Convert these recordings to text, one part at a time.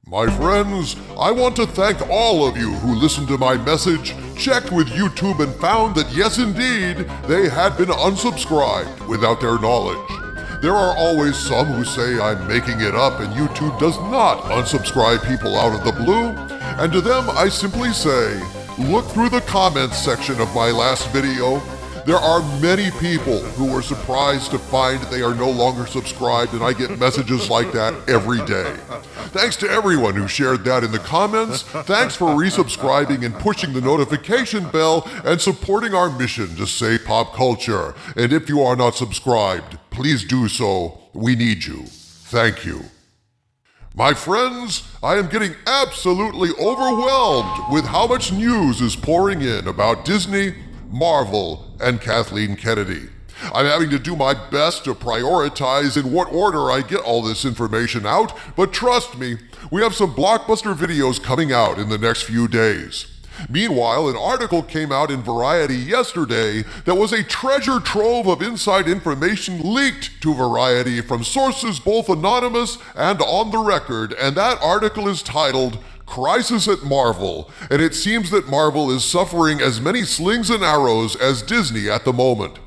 My friends, I want to thank all of you who listened to my message, checked with YouTube and found that yes indeed, they had been unsubscribed without their knowledge. There are always some who say I'm making it up and YouTube does not unsubscribe people out of the blue, and to them I simply say, look through the comments section of my last video. There are many people who were surprised to find they are no longer subscribed, and I get messages like that every day. Thanks to everyone who shared that in the comments. Thanks for resubscribing and pushing the notification bell and supporting our mission to save pop culture. And if you are not subscribed, please do so. We need you. Thank you. My friends, I am getting absolutely overwhelmed with how much news is pouring in about Disney, Marvel, and Kathleen Kennedy. I'm having to do my best to prioritize in what order I get all this information out, but trust me, we have some blockbuster videos coming out in the next few days. Meanwhile, an article came out in Variety yesterday that was a treasure trove of inside information leaked to Variety from sources both anonymous and on the record, and that article is titled Crisis at Marvel, and it seems that Marvel is suffering as many slings and arrows as Disney at the moment.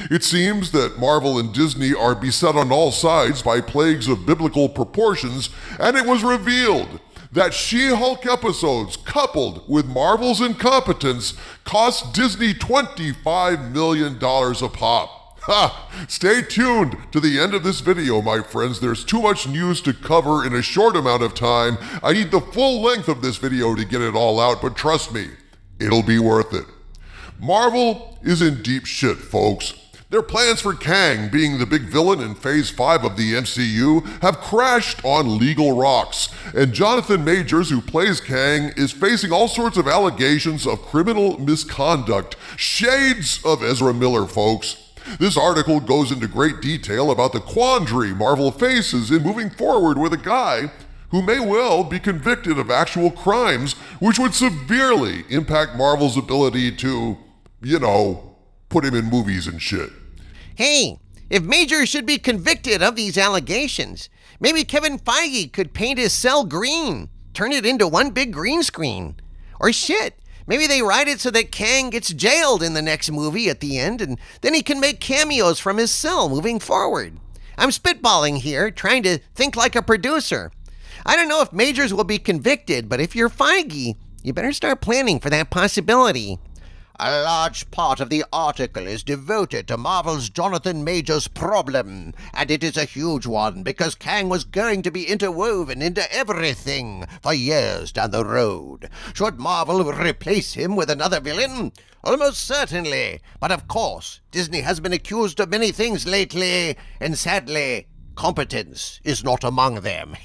It seems that Marvel and Disney are beset on all sides by plagues of biblical proportions, and it was revealed that She-Hulk episodes, coupled with Marvel's incompetence, cost Disney $25 million a pop. Ha! Stay tuned to the end of this video, my friends. There's too much news to cover in a short amount of time. I need the full length of this video to get it all out, but trust me, it'll be worth it. Marvel is in deep shit, folks. Their plans for Kang being the big villain in Phase 5 of the MCU have crashed on legal rocks, and Jonathan Majors, who plays Kang, is facing all sorts of allegations of criminal misconduct. Shades of Ezra Miller, folks. This article goes into great detail about the quandary Marvel faces in moving forward with a guy who may well be convicted of actual crimes, which would severely impact Marvel's ability to, put him in movies and shit. Hey, if Major should be convicted of these allegations, maybe Kevin Feige could paint his cell green, turn it into one big green screen. Or shit, maybe they write it so that Kang gets jailed in the next movie at the end, and then he can make cameos from his cell moving forward. I'm spitballing here, trying to think like a producer. I don't know if Majors will be convicted, but if you're Feige, you better start planning for that possibility. A large part of the article is devoted to Marvel's Jonathan Majors problem, and it is a huge one because Kang was going to be interwoven into everything for years down the road. Should Marvel replace him with another villain? Almost certainly, but of course, Disney has been accused of many things lately, and sadly, competence is not among them.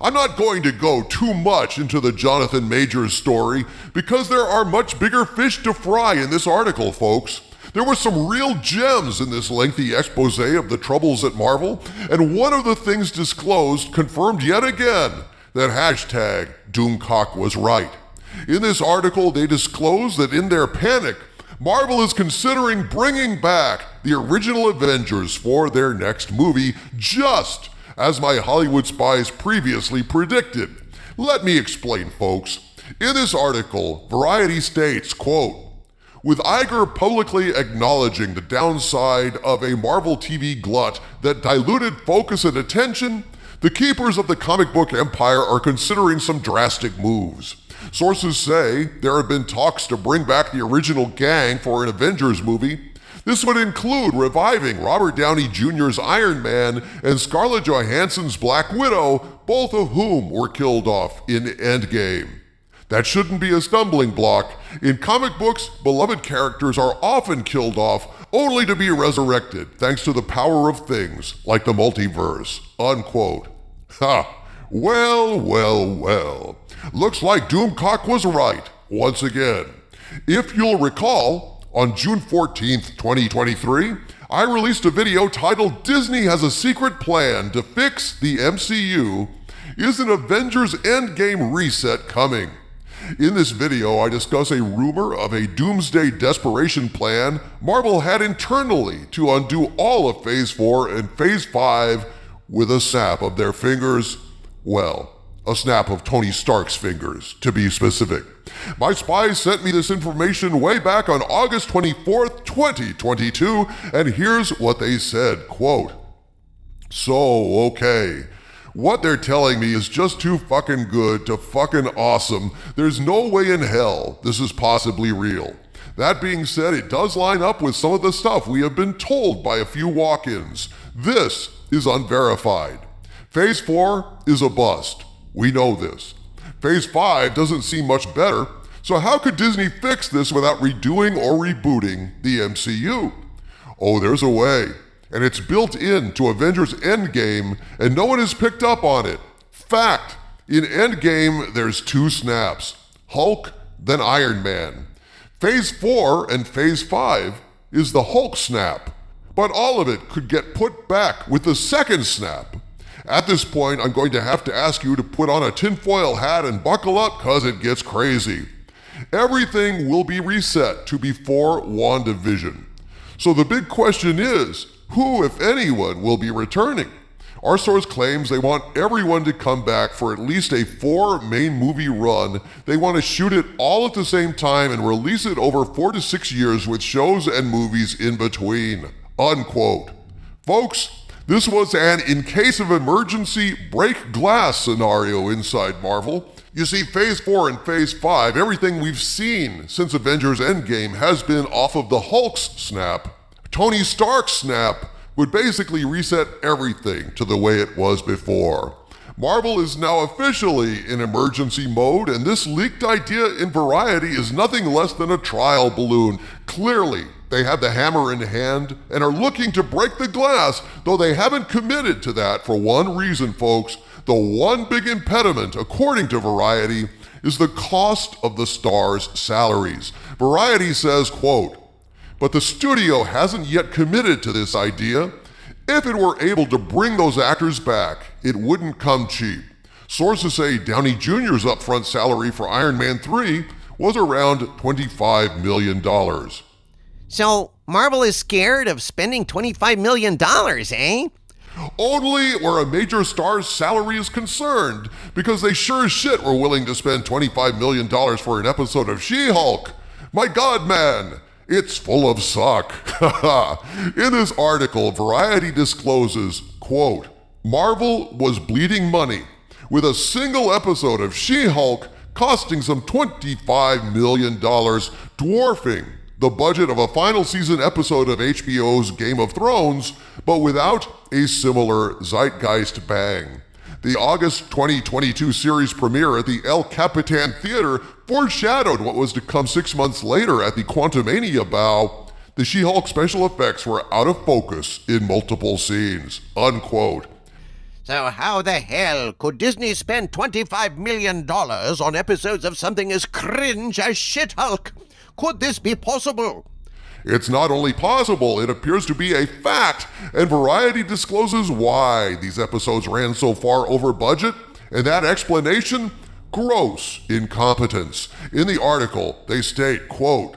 I'm not going to go too much into the Jonathan Majors story because there are much bigger fish to fry in this article, folks. There were some real gems in this lengthy expose of the troubles at Marvel, and one of the things disclosed confirmed yet again that hashtag Doomcock was right. In this article, they disclose that in their panic, Marvel is considering bringing back the original Avengers for their next movie, just as my Hollywood spies previously predicted. Let me explain, folks. In this article, Variety states, quote, with Iger publicly acknowledging the downside of a Marvel TV glut that diluted focus and attention, the keepers of the comic book empire are considering some drastic moves. Sources say there have been talks to bring back the original gang for an Avengers movie. This would include reviving Robert Downey Jr.'s Iron Man and Scarlett Johansson's Black Widow, both of whom were killed off in Endgame. That shouldn't be a stumbling block. In comic books, beloved characters are often killed off only to be resurrected thanks to the power of things like the multiverse. Unquote. Ha! Well, well, well. Looks like Doomcock was right once again. If you'll recall, on June 14th, 2023, I released a video titled Disney Has a Secret Plan to Fix the MCU. Is an Avengers Endgame reset coming? In this video, I discuss a rumor of a doomsday desperation plan Marvel had internally to undo all of Phase 4 and Phase 5 with a snap of their fingers. Well, a snap of Tony Stark's fingers, to be specific. My spies sent me this information way back on August 24th, 2022, and here's what they said, quote, "So, okay. What they're telling me is just too fucking good to fucking awesome. There's no way in hell this is possibly real. That being said, it does line up with some of the stuff we have been told by a few walk-ins. This is unverified. Phase 4 is a bust. We know this. Phase 5 doesn't seem much better, so how could Disney fix this without redoing or rebooting the MCU? Oh, there's a way, and it's built into Avengers Endgame, and no one has picked up on it. Fact, in Endgame, there's 2 snaps, Hulk, then Iron Man. Phase 4 and Phase 5 is the Hulk snap, but all of it could get put back with the second snap. At this point, I'm going to have to ask you to put on a tinfoil hat and buckle up, cause it gets crazy. Everything will be reset to before WandaVision. So the big question is, who, if anyone, will be returning? Our source claims they want everyone to come back for at least a 4 main movie run. They want to shoot it all at the same time and release it over 4 to 6 years with shows and movies in between. Unquote. Folks, this was an in case of emergency break glass scenario inside Marvel. You see, Phase 4 and Phase 5, everything we've seen since Avengers Endgame has been off of the Hulk's snap. Tony Stark's snap would basically reset everything to the way it was before. Marvel is now officially in emergency mode, and this leaked idea in Variety is nothing less than a trial balloon. Clearly, they have the hammer in hand and are looking to break the glass, though they haven't committed to that for one reason, folks. The one big impediment, according to Variety, is the cost of the stars' salaries. Variety says, quote, "But the studio hasn't yet committed to this idea. If it were able to bring those actors back, it wouldn't come cheap. Sources say Downey Jr.'s upfront salary for Iron Man 3 was around $25 million. So Marvel is scared of spending $25 million, eh? Only where a major star's salary is concerned, because they sure as shit were willing to spend $25 million for an episode of She-Hulk. My God, man! It's full of suck. In this article, Variety discloses, quote, "Marvel was bleeding money, with a single episode of She-Hulk costing some $25 million, dwarfing the budget of a final season episode of HBO's Game of Thrones, but without a similar zeitgeist bang. The August 2022 series premiere at the El Capitan Theater foreshadowed what was to come 6 months later at the Quantumania bow. The She-Hulk special effects were out of focus in multiple scenes." Unquote. So how the hell could Disney spend $25 million on episodes of something as cringe as She-Hulk? Could this be possible? It's not only possible, it appears to be a fact, and Variety discloses why these episodes ran so far over budget, and that explanation? Gross incompetence. In the article, they state, quote,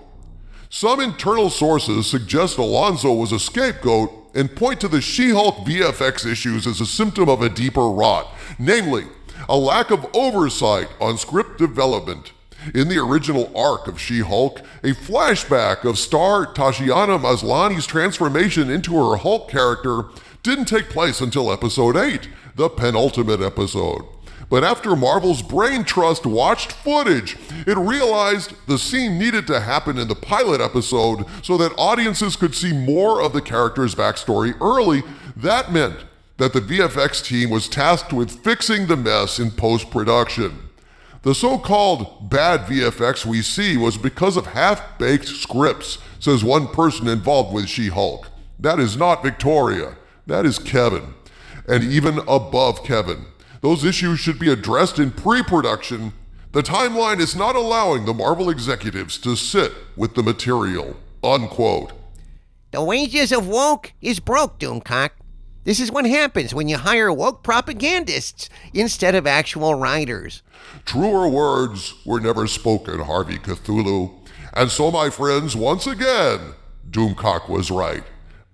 "Some internal sources suggest Alonso was a scapegoat and point to the She-Hulk VFX issues as a symptom of a deeper rot, namely, a lack of oversight on script development. In the original arc of She-Hulk, a flashback of star Tatiana Maslany's transformation into her Hulk character didn't take place until episode 8, the penultimate episode. But after Marvel's Brain Trust watched footage, it realized the scene needed to happen in the pilot episode so that audiences could see more of the character's backstory early. That meant that the VFX team was tasked with fixing the mess in post-production. The so-called bad VFX we see was because of half-baked scripts, says one person involved with She-Hulk. That is not Victoria. That is Kevin. And even above Kevin, those issues should be addressed in pre-production. The timeline is not allowing the Marvel executives to sit with the material." Unquote. The wages of woke is broke, Doomcock. This is what happens when you hire woke propagandists instead of actual writers. Truer words were never spoken, Harvey Cthulhu. And so, my friends, once again, Doomcock was right.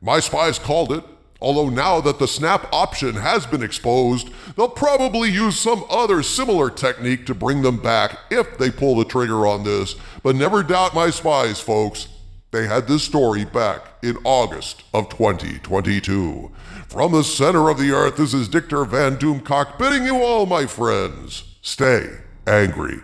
My spies called it. Although now that the snap option has been exposed, they'll probably use some other similar technique to bring them back if they pull the trigger on this. But never doubt my spies, folks. They had this story back in August of 2022. From the center of the earth, this is Dictor Van Doomcock bidding you all, my friends, stay angry.